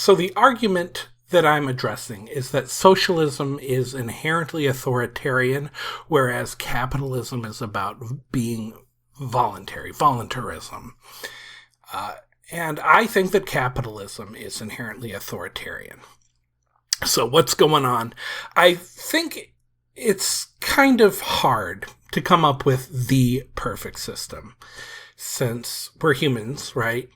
So the argument that I'm addressing is that socialism is inherently authoritarian, whereas capitalism is about being voluntary, voluntarism. And I think that capitalism is inherently authoritarian. So what's going on? I think it's kind of hard to come up with the perfect system, since we're humans, right?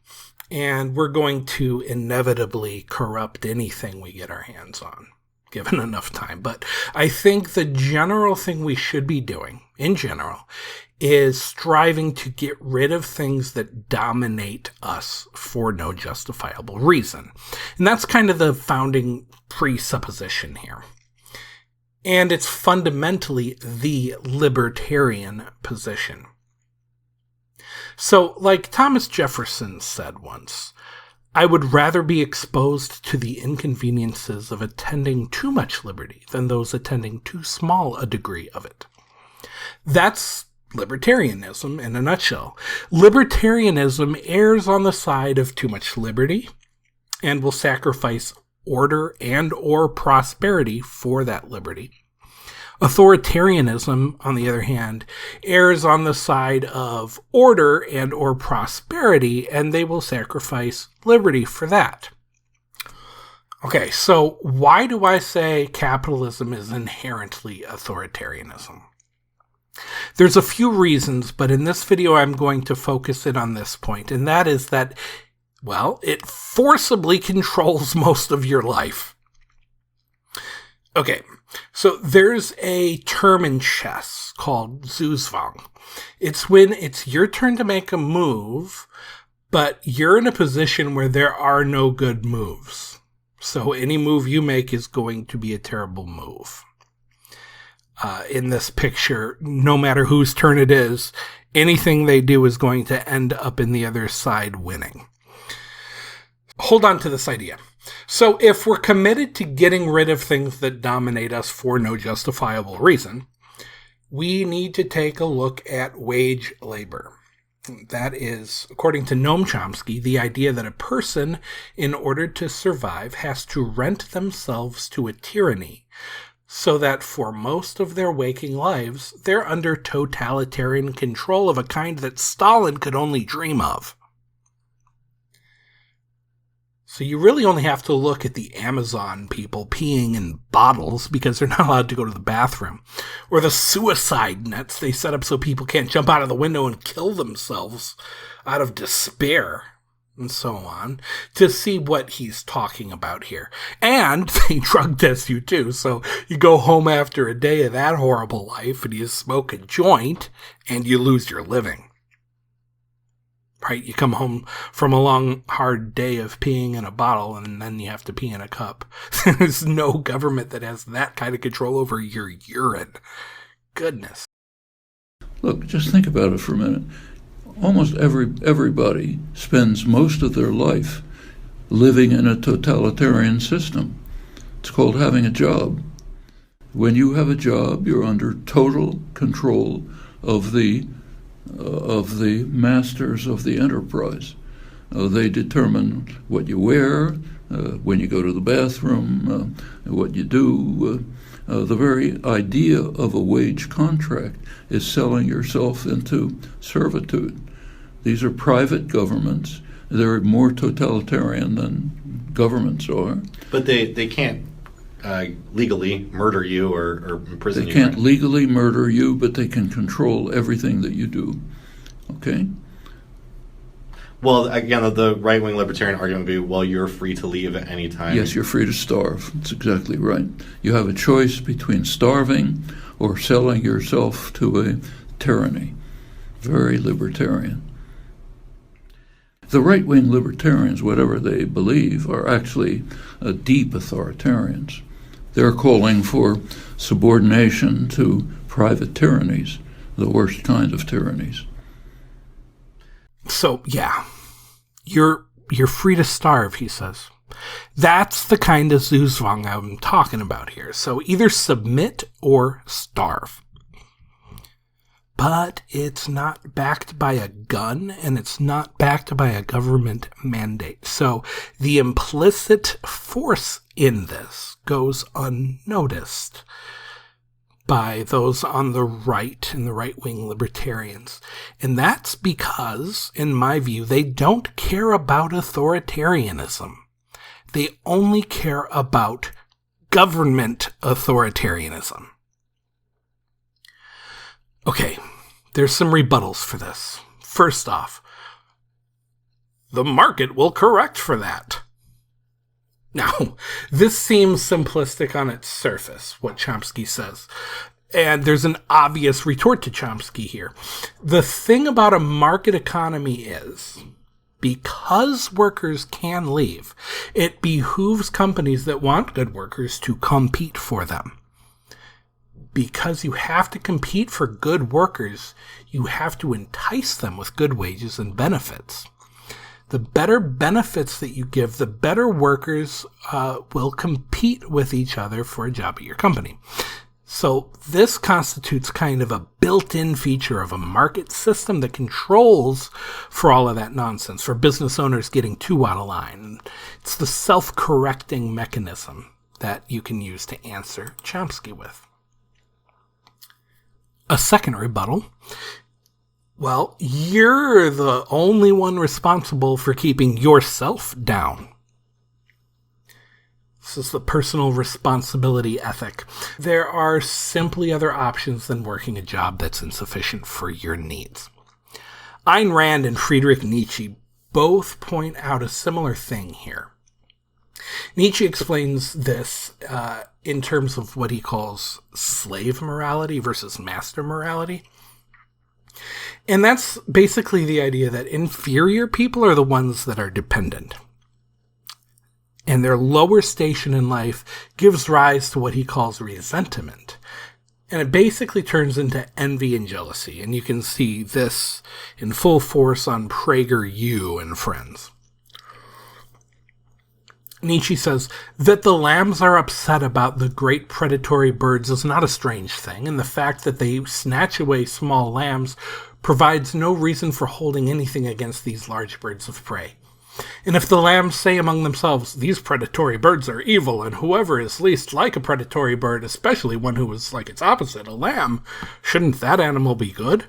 And we're going to inevitably corrupt anything we get our hands on, given enough time. But I think the general thing we should be doing, in general, is striving to get rid of things that dominate us for no justifiable reason. And that's kind of the founding presupposition here. And it's fundamentally the libertarian position. So, like Thomas Jefferson said once, I would rather be exposed to the inconveniences of attending too much liberty than those attending too small a degree of it. That's libertarianism in a nutshell. Libertarianism errs on the side of too much liberty and will sacrifice order and or prosperity for that liberty. Authoritarianism, on the other hand, errs on the side of order and or prosperity, and they will sacrifice liberty for that. Okay, so why do I say capitalism is inherently authoritarianism? There's a few reasons, but in this video I'm going to focus in on this point, and that is that, well, it forcibly controls most of your life. Okay, so there's a term in chess called Zugzwang. It's when it's your turn to make a move, but you're in a position where there are no good moves. So any move you make is going to be a terrible move. In this picture, no matter whose turn it is, anything they do is going to end up in the other side winning. Hold on to this idea. So if we're committed to getting rid of things that dominate us for no justifiable reason, we need to take a look at wage labor. That is, according to Noam Chomsky, the idea that a person, in order to survive, has to rent themselves to a tyranny, so that for most of their waking lives, they're under totalitarian control of a kind that Stalin could only dream of. So you really only have to look at the Amazon people peeing in bottles because they're not allowed to go to the bathroom. Or the suicide nets they set up so people can't jump out of the window and kill themselves out of despair, and so on, to see what he's talking about here. And they drug test you too, so you go home after a day of that horrible life and you smoke a joint and you lose your living. Right? You come home from a long, hard day of peeing in a bottle and then you have to pee in a cup. There's no government that has that kind of control over your urine. Goodness. Look, just think about it for a minute. Almost everybody spends most of their life living in a totalitarian system. It's called having a job. When you have a job, you're under total control of the masters of the enterprise. They determine what you wear, when you go to the bathroom, what you do. The very idea of a wage contract is selling yourself into servitude. These are private governments. They're more totalitarian than governments are. But they can't legally murder you or imprison you. They can't legally murder you, but they can control everything that you do. Okay? Well, again, the right-wing libertarian argument would be, well, you're free to leave at any time. Yes, you're free to starve. That's exactly right. You have a choice between starving or selling yourself to a tyranny. Very libertarian. The right-wing libertarians, whatever they believe, are actually deep authoritarians. They're calling for subordination to private tyrannies, the worst kind of tyrannies. So, yeah, you're free to starve, he says. That's the kind of Zugzwang I'm talking about here. So either submit or starve. but it's not backed by a gun and it's not backed by a government mandate. So the implicit force in this goes unnoticed by those on the right and the right-wing libertarians. And that's because, in my view, they don't care about authoritarianism. They only care about government authoritarianism. Okay, there's some rebuttals for this. First off, the market will correct for that. Now, this seems simplistic on its surface, what Chomsky says. And there's an obvious retort to Chomsky here. The thing about a market economy is, because workers can leave, it behooves companies that want good workers to compete for them. Because you have to compete for good workers, you have to entice them with good wages and benefits. The better benefits that you give, the better workers will compete with each other for a job at your company. So this constitutes kind of a built-in feature of a market system that controls for all of that nonsense, for business owners getting too out of line. It's the self-correcting mechanism that you can use to answer Chomsky with. A second rebuttal. Well, you're the only one responsible for keeping yourself down. This is the personal responsibility ethic. There are simply other options than working a job that's insufficient for your needs. Ayn Rand and Friedrich Nietzsche both point out a similar thing here. Nietzsche explains this in terms of what he calls slave morality versus master morality. And that's basically the idea that inferior people are the ones that are dependent. And their lower station in life gives rise to what he calls resentment. And it basically turns into envy and jealousy. And you can see this in full force on PragerU and Friends. Nietzsche says that the lambs are upset about the great predatory birds is not a strange thing, and the fact that they snatch away small lambs provides no reason for holding anything against these large birds of prey. And if the lambs say among themselves, these predatory birds are evil, and whoever is least like a predatory bird, especially one who is like its opposite, a lamb, shouldn't that animal be good?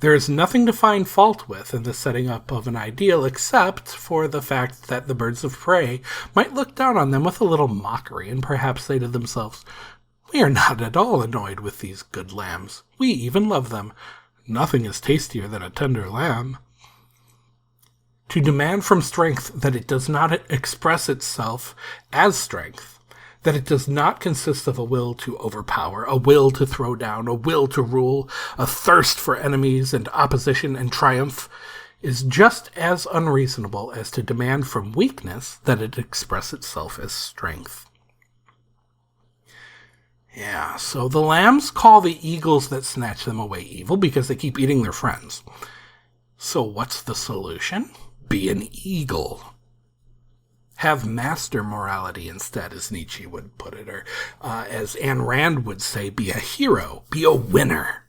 There is nothing to find fault with in the setting up of an ideal except for the fact that the birds of prey might look down on them with a little mockery and perhaps say to themselves, "We are not at all annoyed with these good lambs. We even love them. Nothing is tastier than a tender lamb." To demand from strength that it does not express itself as strength, that it does not consist of a will to overpower, a will to throw down, a will to rule, a thirst for enemies and opposition and triumph, is just as unreasonable as to demand from weakness that it express itself as strength. Yeah, so the lambs call the eagles that snatch them away evil because they keep eating their friends. So what's the solution? Be an eagle. Have master morality instead, as Nietzsche would put it, or as Ayn Rand would say, be a hero, be a winner.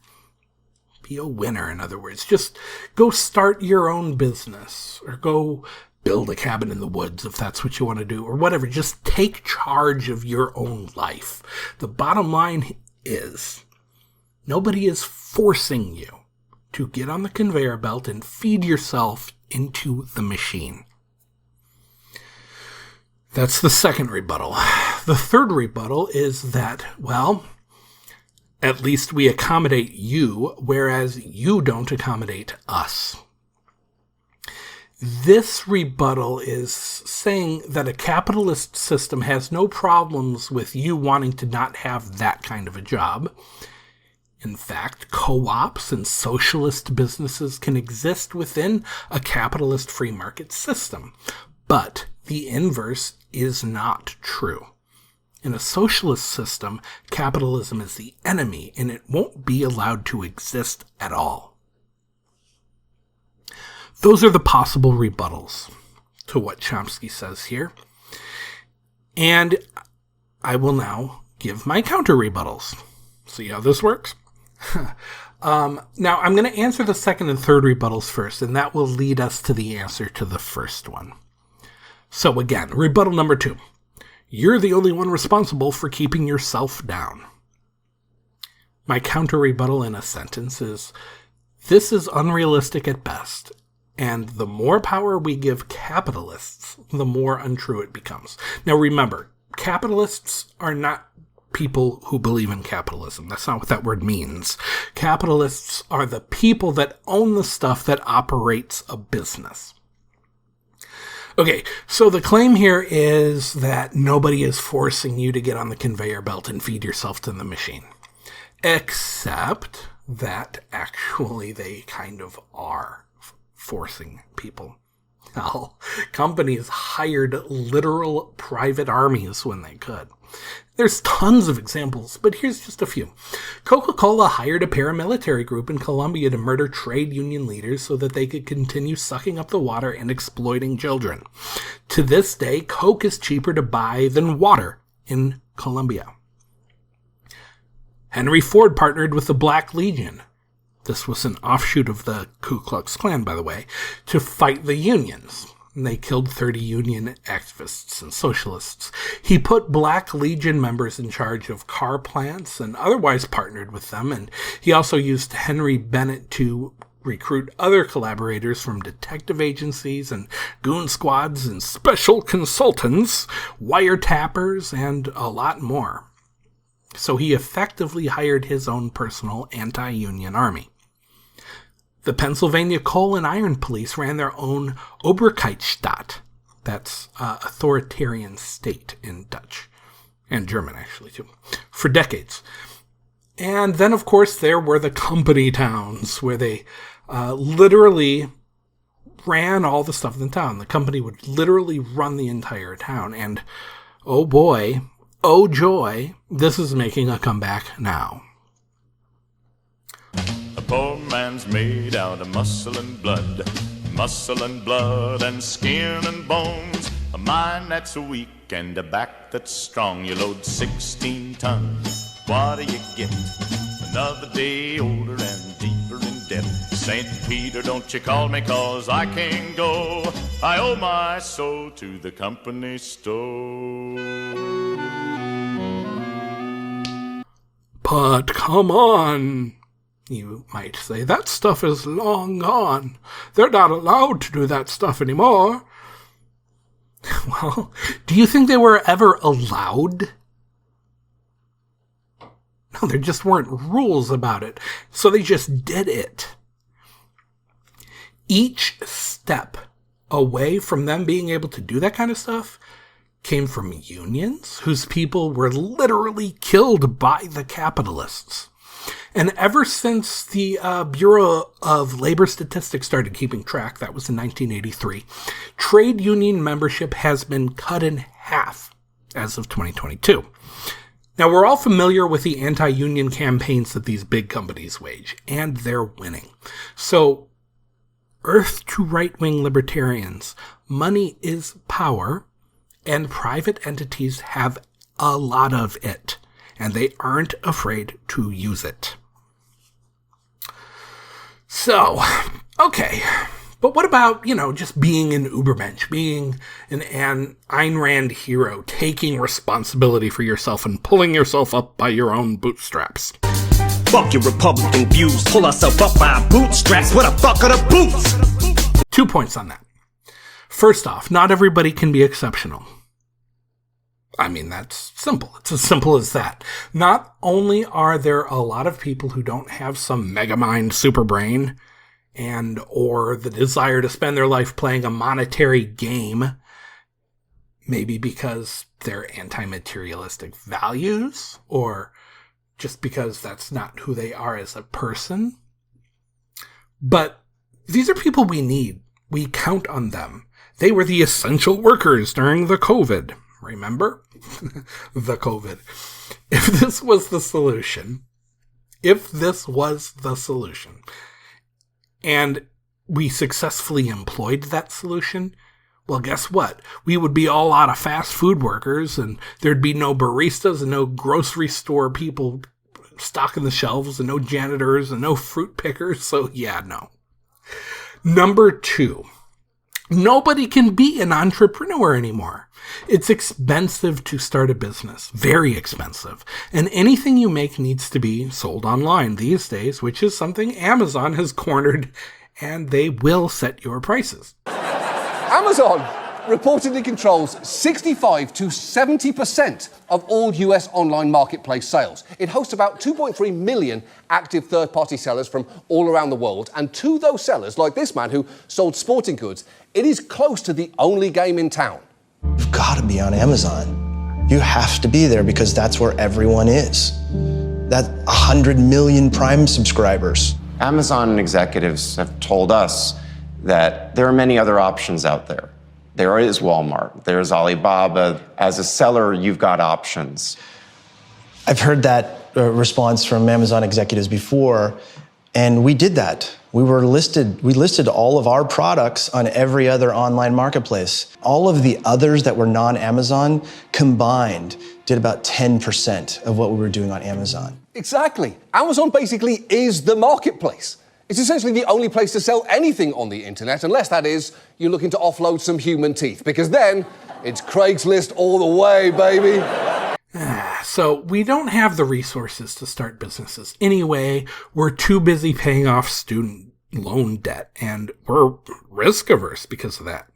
Be a winner, in other words. Just go start your own business, or go build a cabin in the woods if that's what you want to do, or whatever. Just take charge of your own life. The bottom line is, nobody is forcing you to get on the conveyor belt and feed yourself into the machine. That's the second rebuttal. The third rebuttal is that, well, at least we accommodate you, whereas you don't accommodate us. This rebuttal is saying that a capitalist system has no problems with you wanting to not have that kind of a job. In fact, co-ops and socialist businesses can exist within a capitalist free market system. But the inverse is not true. In a socialist system, capitalism is the enemy, and it won't be allowed to exist at all. Those are the possible rebuttals to what Chomsky says here. And I will now give my counter rebuttals. See how this works? Now, I'm going to answer the second and third rebuttals first, and that will lead us to the answer to the first one. So again, rebuttal number 2. You're the only one responsible for keeping yourself down. My counter rebuttal in a sentence is, this is unrealistic at best, and the more power we give capitalists, the more untrue it becomes. Now remember, capitalists are not people who believe in capitalism. That's not what that word means. Capitalists are the people that own the stuff that operates a business. Okay, so the claim here is that nobody is forcing you to get on the conveyor belt and feed yourself to the machine. Except that actually they kind of are forcing people. Hell, companies hired literal private armies when they could. There's tons of examples, but here's just a few. Coca-Cola hired a paramilitary group in Colombia to murder trade union leaders so that they could continue sucking up the water and exploiting children. To this day, Coke is cheaper to buy than water in Colombia. Henry Ford partnered with the Black Legion. This was an offshoot of the Ku Klux Klan, by the way, to fight the unions. And they killed 30 union activists and socialists. He put Black Legion members in charge of car plants and otherwise partnered with them. And he also used Henry Bennett to recruit other collaborators from detective agencies and goon squads and special consultants, wiretappers, and a lot more. So he effectively hired his own personal anti-union army. The Pennsylvania Coal and Iron Police ran their own Obrigkeitsstaat. That's authoritarian state in Dutch. And German, actually, too. For decades. And then, of course, there were the company towns, where they literally ran all the stuff in the town. The company would literally run the entire town. And, oh boy, oh joy, this is making a comeback now. Poor man's made out of muscle and blood and skin and bones. A mind that's weak and a back that's strong. You load 16 tons, what do you get? Another day older and deeper in debt. St. Peter, don't you call me, 'cause I can't go. I owe my soul to the company store. But come on, you might say, that stuff is long gone. They're not allowed to do that stuff anymore. Well, do you think they were ever allowed? No, there just weren't rules about it, so they just did it. Each step away from them being able to do that kind of stuff came from unions whose people were literally killed by the capitalists. And ever since the Bureau of Labor Statistics started keeping track, that was in 1983, trade union membership has been cut in half as of 2022. Now, we're all familiar with the anti-union campaigns that these big companies wage, and they're winning. So, earth to right-wing libertarians, money is power, and private entities have a lot of it, and they aren't afraid to use it. So, okay, but what about, just being an Ubermensch, being an Ayn Rand hero, taking responsibility for yourself and pulling yourself up by your own bootstraps? Fuck your Republican views, pull ourselves up by our bootstraps, what the fuck are the boots? 2 points on that. First off, not everybody can be exceptional. I mean, that's simple. It's as simple as that. Not only are there a lot of people who don't have some megamind super brain or the desire to spend their life playing a monetary game, maybe because they're anti-materialistic values, or just because that's not who they are as a person. But these are people we need. We count on them. They were the essential workers during the COVID. Remember? The COVID. If this was the solution, and we successfully employed that solution, well, guess what? We would be all out of fast food workers, and there'd be no baristas and no grocery store people stocking the shelves and no janitors and no fruit pickers. So yeah, no. Number 2, nobody can be an entrepreneur anymore. It's expensive to start a business, very expensive. And anything you make needs to be sold online these days, which is something Amazon has cornered, and they will set your prices. Amazon reportedly controls 65 to 70% of all US online marketplace sales. It hosts about 2.3 million active third-party sellers from all around the world. And to those sellers, like this man who sold sporting goods, it is close to the only game in town. You've got to be on Amazon. You have to be there because that's where everyone is. That 100 million Prime subscribers. Amazon executives have told us that there are many other options out there. There is Walmart, there's Alibaba. As a seller, you've got options. I've heard that response from Amazon executives before, and we did that. We listed all of our products on every other online marketplace. All of the others that were non-Amazon combined did about 10% of what we were doing on Amazon. Exactly. Amazon basically is the marketplace. It's essentially the only place to sell anything on the internet, unless, that is, you're looking to offload some human teeth, because then it's Craigslist all the way, baby. So we don't have the resources to start businesses. Anyway, we're too busy paying off student loan debt, and we're risk averse because of that.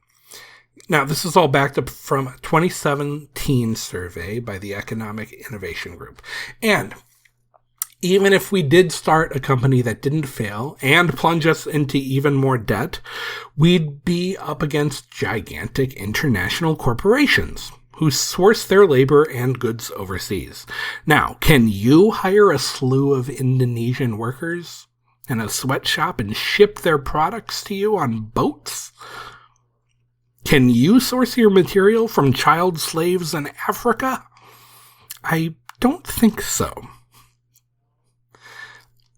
Now, this is all backed up from a 2017 survey by the Economic Innovation Group. And even if we did start a company that didn't fail and plunge us into even more debt, we'd be up against gigantic international corporations who source their labor and goods overseas. Now, can you hire a slew of Indonesian workers in a sweatshop and ship their products to you on boats? Can you source your material from child slaves in Africa? I don't think so.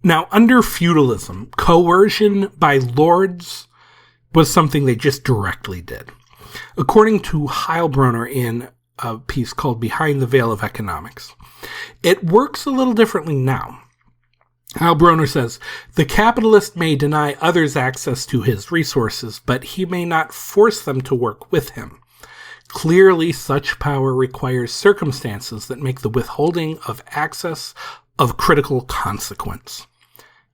Now, under feudalism, coercion by lords was something they just directly did. According to Heilbronner in a piece called Behind the Veil of Economics, it works a little differently now. Heilbronner says, the capitalist may deny others access to his resources, but he may not force them to work with him. Clearly, such power requires circumstances that make the withholding of access of critical consequence.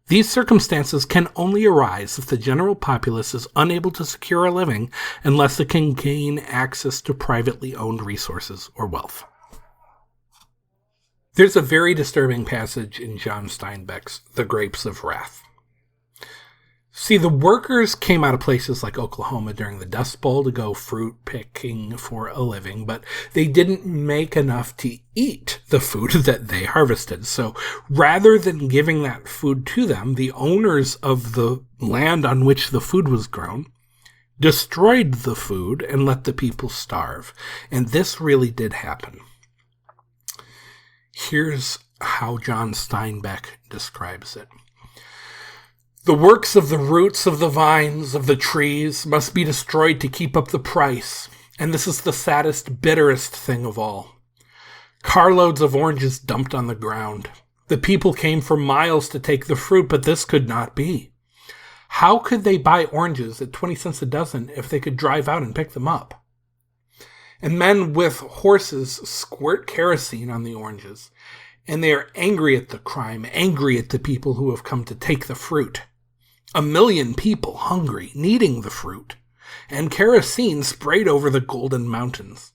These circumstances can only arise if the general populace is unable to secure a living unless it can gain access to privately owned resources or wealth. There's a very disturbing passage in John Steinbeck's The Grapes of Wrath. See, the workers came out of places like Oklahoma during the Dust Bowl to go fruit picking for a living, but they didn't make enough to eat the food that they harvested. So rather than giving that food to them, the owners of the land on which the food was grown destroyed the food and let the people starve. And this really did happen. Here's how John Steinbeck describes it. The works of the roots of the vines, of the trees, must be destroyed to keep up the price, and this is the saddest, bitterest thing of all. Carloads of oranges dumped on the ground. The people came for miles to take the fruit, but this could not be. How could they buy oranges at 20 cents a dozen if they could drive out and pick them up? And men with horses squirt kerosene on the oranges, and they are angry at the crime, angry at the people who have come to take the fruit. 1 million people hungry, needing the fruit, and kerosene sprayed over the golden mountains.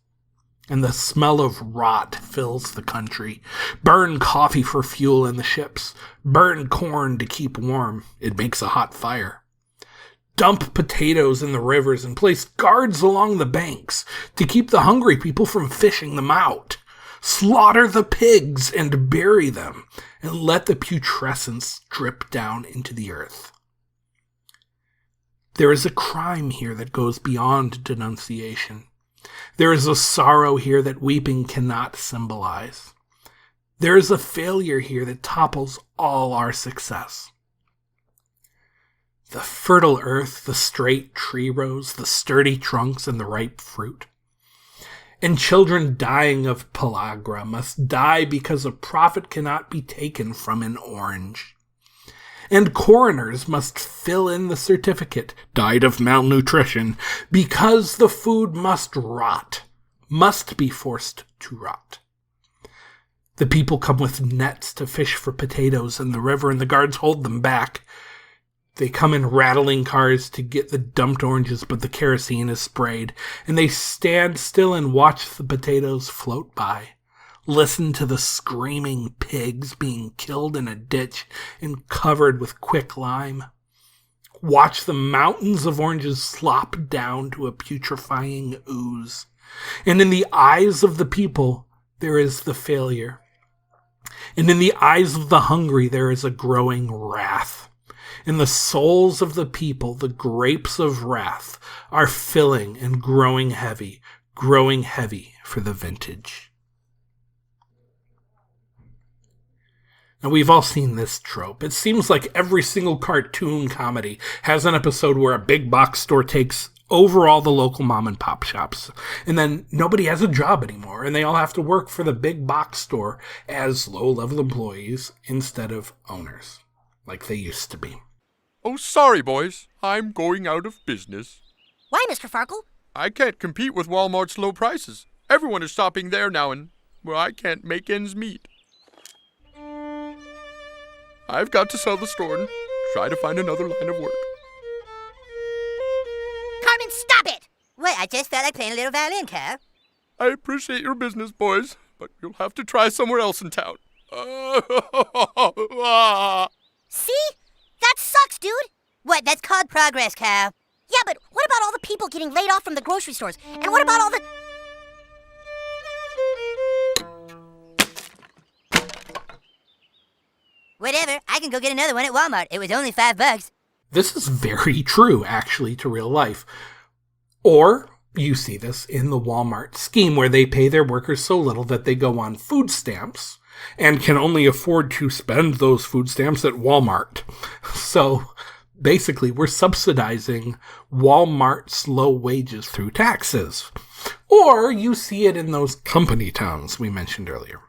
And the smell of rot fills the country. Burn coffee for fuel in the ships. Burn corn to keep warm. It makes a hot fire. Dump potatoes in the rivers and place guards along the banks to keep the hungry people from fishing them out. Slaughter the pigs and bury them, and let the putrescence drip down into the earth. There is a crime here that goes beyond denunciation. There is a sorrow here that weeping cannot symbolize. There is a failure here that topples all our success. The fertile earth, the straight tree rows, the sturdy trunks, and the ripe fruit. And children dying of pellagra must die because a profit cannot be taken from an orange. And coroners must fill in the certificate, died of malnutrition, because the food must rot, must be forced to rot. The people come with nets to fish for potatoes in the river, and the guards hold them back. They come in rattling cars to get the dumped oranges, but the kerosene is sprayed, and they stand still and watch the potatoes float by. Listen to the screaming pigs being killed in a ditch and covered with quicklime. Watch the mountains of oranges slop down to a putrefying ooze. And in the eyes of the people, there is the failure. And in the eyes of the hungry, there is a growing wrath. In the souls of the people, the grapes of wrath are filling and growing heavy for the vintage. Now, we've all seen this trope. It seems like every single cartoon comedy has an episode where a big box store takes over all the local mom and pop shops, and then nobody has a job anymore, and they all have to work for the big box store as low-level employees instead of owners, like they used to be. Oh, sorry, boys. I'm going out of business. Why, Mr. Farkle? I can't compete with Walmart's low prices. Everyone is shopping there now, and, well, I can't make ends meet. I've got to sell the store and try to find another line of work. Carmen, stop it! Wait, I just felt like playing a little violin, Carl. I appreciate your business, boys, but you'll have to try somewhere else in town. See? That sucks, dude! What, that's called progress, Carl. Yeah, but what about all the people getting laid off from the grocery stores? And what about all the... Whatever, I can go get another one at Walmart. It was only $5. This is very true, actually, to real life. Or you see this in the Walmart scheme, where they pay their workers so little that they go on food stamps and can only afford to spend those food stamps at Walmart. So basically, we're subsidizing Walmart's low wages through taxes. Or you see it in those company towns we mentioned earlier.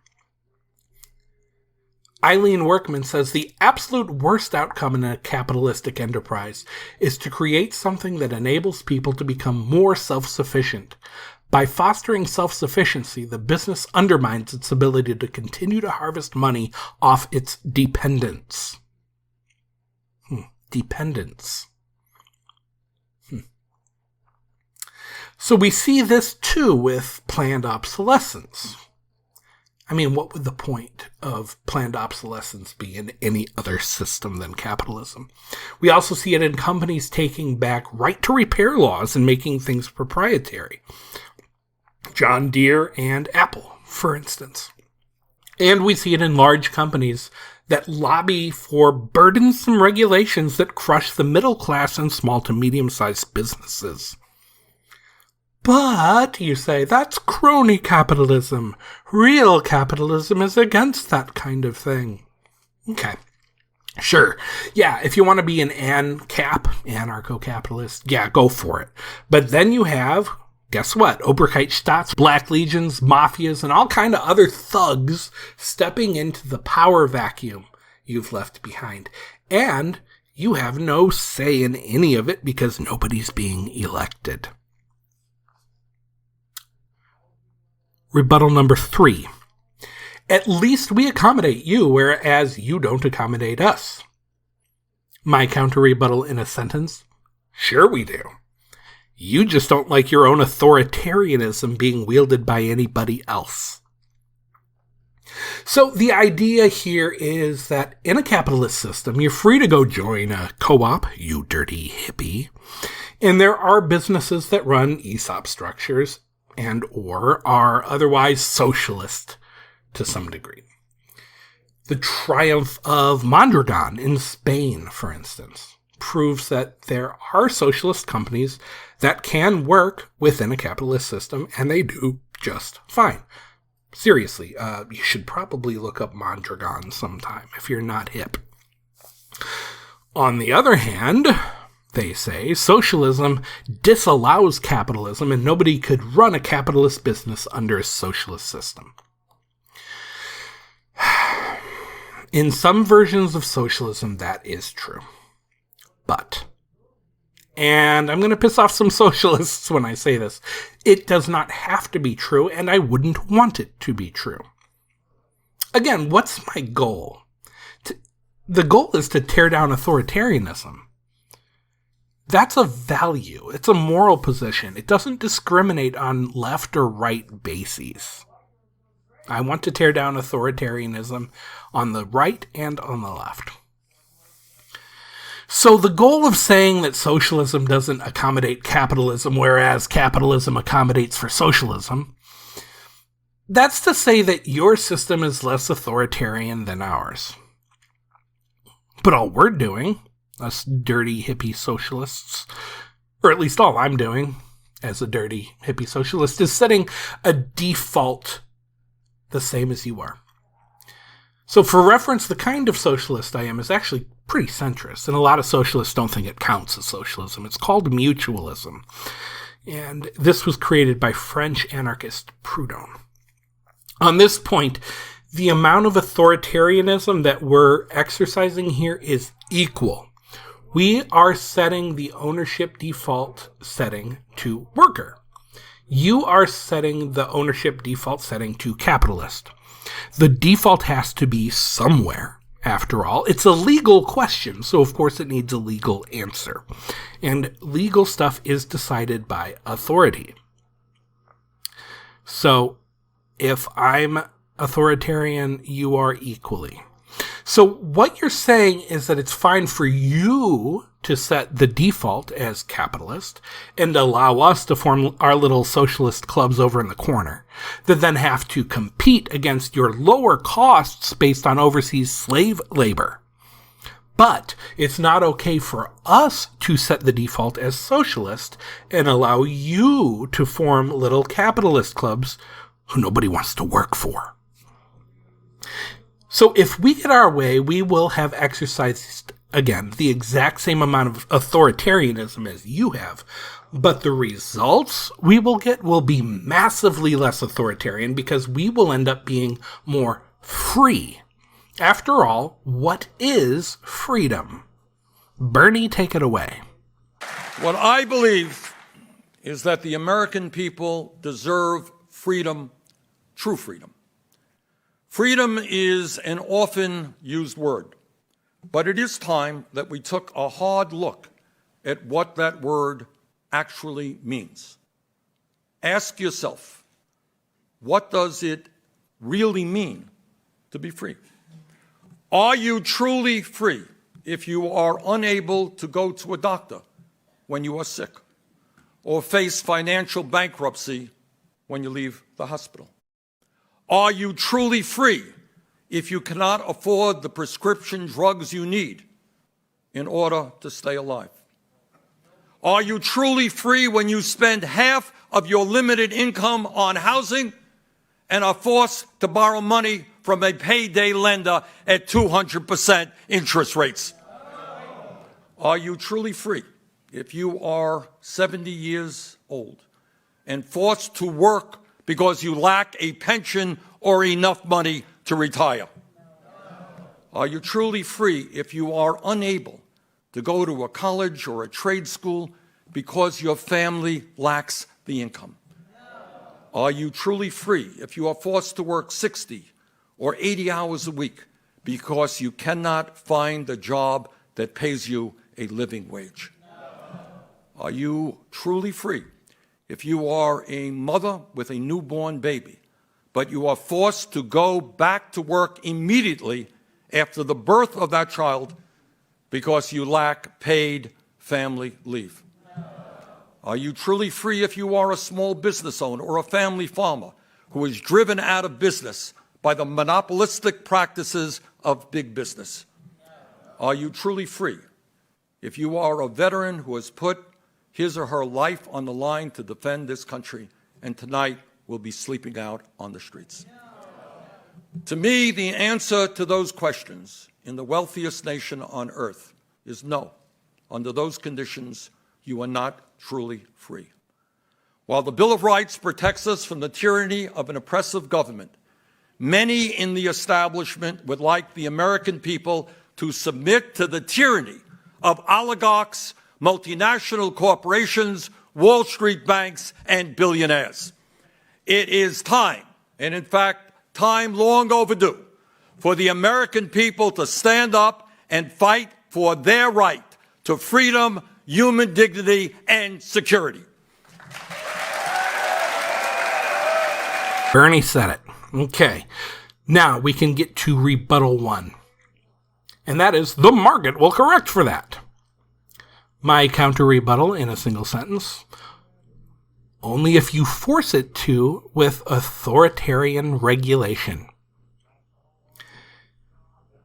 Eileen Workman says the absolute worst outcome in a capitalistic enterprise is to create something that enables people to become more self-sufficient. By fostering self-sufficiency, the business undermines its ability to continue to harvest money off its dependents. Dependence. So we see this too with planned obsolescence. I mean, what would the point of planned obsolescence be in any other system than capitalism? We also see it in companies taking back right to repair laws and making things proprietary. John Deere and Apple, for instance. And we see it in large companies that lobby for burdensome regulations that crush the middle class and small to medium-sized businesses. But, you say, that's crony capitalism. Real capitalism is against that kind of thing. Okay. Sure. Yeah, if you want to be an ANCAP, anarcho-capitalist, yeah, go for it. But then you have, guess what? Obrigkeitsstaats, Black Legions, mafias, and all kind of other thugs stepping into the power vacuum you've left behind. And you have no say in any of it because nobody's being elected. Rebuttal number 3. At least we accommodate you, whereas you don't accommodate us. My counter-rebuttal in a sentence: sure we do. You just don't like your own authoritarianism being wielded by anybody else. So the idea here is that in a capitalist system, you're free to go join a co-op, you dirty hippie, and there are businesses that run ESOP structures and or are otherwise socialist to some degree. The triumph of Mondragon in Spain, for instance, proves that there are socialist companies that can work within a capitalist system, and they do just fine. Seriously, you should probably look up Mondragon sometime if you're not hip. On the other hand, they say, socialism disallows capitalism and nobody could run a capitalist business under a socialist system. In some versions of socialism, that is true. But, and I'm going to piss off some socialists when I say this, it does not have to be true, and I wouldn't want it to be true. Again, what's my goal? The goal is to tear down authoritarianism. That's a value. It's a moral position. It doesn't discriminate on left or right bases. I want to tear down authoritarianism on the right and on the left. So the goal of saying that socialism doesn't accommodate capitalism, whereas capitalism accommodates for socialism, that's to say that your system is less authoritarian than ours. But all we're doing, us dirty hippie socialists, or at least all I'm doing as a dirty hippie socialist, is setting a default the same as you are. So for reference, the kind of socialist I am is actually pretty centrist, and a lot of socialists don't think it counts as socialism. It's called mutualism, and this was created by French anarchist Proudhon. On this point, the amount of authoritarianism that we're exercising here is equal. We are setting the ownership default setting to worker. You are setting the ownership default setting to capitalist. The default has to be somewhere. After all, it's a legal question, so of course it needs a legal answer. And legal stuff is decided by authority. So, if I'm authoritarian, you are equally. So what you're saying is that it's fine for you to set the default as capitalist and allow us to form our little socialist clubs over in the corner that then have to compete against your lower costs based on overseas slave labor. But it's not okay for us to set the default as socialist and allow you to form little capitalist clubs who nobody wants to work for. So if we get our way, we will have exercised, again, the exact same amount of authoritarianism as you have, but the results we will get will be massively less authoritarian because we will end up being more free. After all, what is freedom? Bernie, take it away. What I believe is that the American people deserve freedom, true freedom. Freedom is an often used word, but it is time that we took a hard look at what that word actually means. Ask yourself, what does it really mean to be free? Are you truly free if you are unable to go to a doctor when you are sick or face financial bankruptcy when you leave the hospital? Are you truly free if you cannot afford the prescription drugs you need in order to stay alive? Are you truly free when you spend half of your limited income on housing and are forced to borrow money from a payday lender at 200% interest rates? Are you truly free if you are 70 years old and forced to work because you lack a pension or enough money to retire? Are you truly free if you are unable to go to a college or a trade school because your family lacks the income? Are you truly free if you are forced to work 60 or 80 hours a week because you cannot find a job that pays you a living wage? Are you truly free if you are a mother with a newborn baby, but you are forced to go back to work immediately after the birth of that child because you lack paid family leave? Are you truly free if you are a small business owner or a family farmer who is driven out of business by the monopolistic practices of big business? Are you truly free if you are a veteran who has put his or her life on the line to defend this country and tonight will be sleeping out on the streets? To me, the answer to those questions in the wealthiest nation on earth is no. Under those conditions, you are not truly free. While the Bill of Rights protects us from the tyranny of an oppressive government, many in the establishment would like the American people to submit to the tyranny of oligarchs, multinational corporations, Wall Street banks, and billionaires. It is time, and in fact, time long overdue, for the American people to stand up and fight for their right to freedom, human dignity, and security. Bernie said it. Okay. Now we can get to rebuttal one. And that is, the market will correct for that. My counter rebuttal in a single sentence: only if you force it to with authoritarian regulation.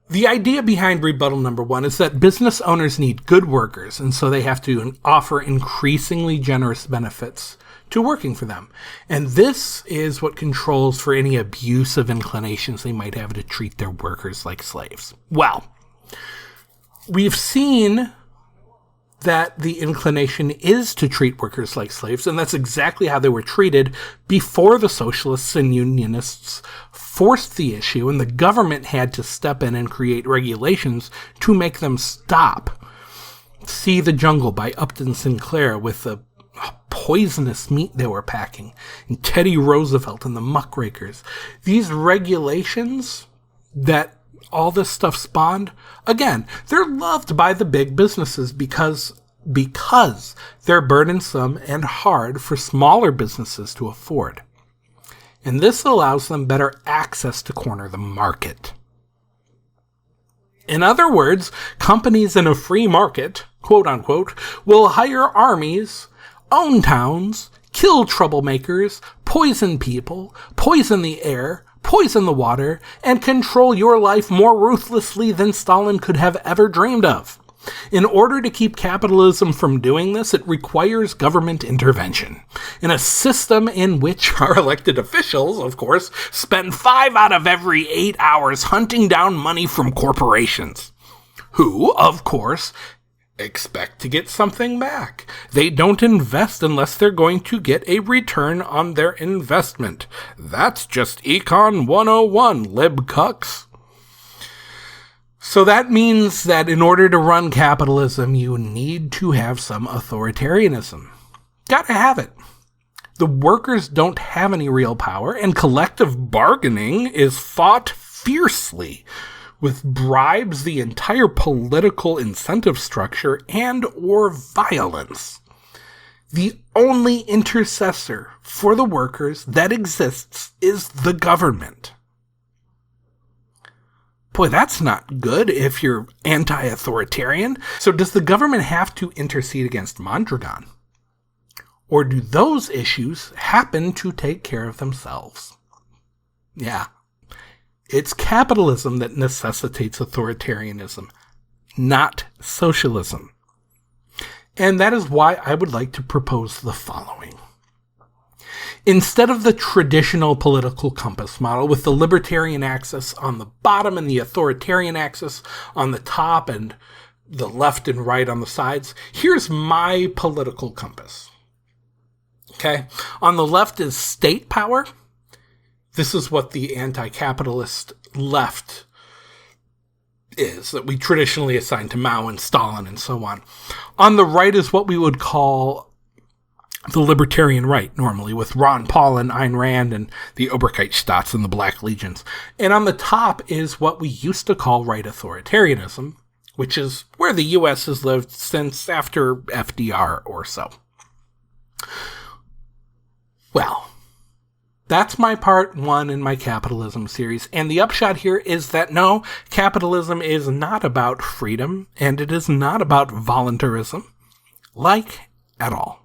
The idea behind rebuttal number one is that business owners need good workers, and so they have to offer increasingly generous benefits to working for them. And this is what controls for any abusive inclinations they might have to treat their workers like slaves. Well, we've seen that the inclination is to treat workers like slaves, and that's exactly how they were treated before the socialists and unionists forced the issue, and the government had to step in and create regulations to make them stop. See The Jungle by Upton Sinclair with the poisonous meat they were packing, and Teddy Roosevelt and the muckrakers. These regulations that all this stuff spawned, again, they're loved by the big businesses because they're burdensome and hard for smaller businesses to afford. And this allows them better access to corner the market. In other words, companies in a free market, quote unquote, will hire armies, own towns, kill troublemakers, poison people, poison the air, poison the water, and control your life more ruthlessly than Stalin could have ever dreamed of. In order to keep capitalism from doing this, it requires government intervention, in a system in which our elected officials, of course, spend 5 out of every 8 hours hunting down money from corporations, who, of course, expect to get something back. They don't invest unless they're going to get a return on their investment. That's just Econ 101, libcucks. So that means that in order to run capitalism, you need to have some authoritarianism. Gotta have it. The workers don't have any real power, and collective bargaining is fought fiercely, with bribes, the entire political incentive structure, and or violence. The only intercessor for the workers that exists is the government. Boy, that's not good if you're anti-authoritarian. So does the government have to intercede against Mondragon? Or do those issues happen to take care of themselves? Yeah. It's capitalism that necessitates authoritarianism, not socialism. And that is why I would like to propose the following. Instead of the traditional political compass model with the libertarian axis on the bottom and the authoritarian axis on the top and the left and right on the sides, here's my political compass. Okay? On the left is state power. This is what the anti-capitalist left is, that we traditionally assign to Mao and Stalin and so on. On the right is what we would call the libertarian right, normally, with Ron Paul and Ayn Rand and the Oberkirchstaats and the Black Legions. And on the top is what we used to call right authoritarianism, which is where the U.S. has lived since after FDR or so. Well, that's my part 1 in my capitalism series, and the upshot here is that no, capitalism is not about freedom, and it is not about voluntarism, like, at all.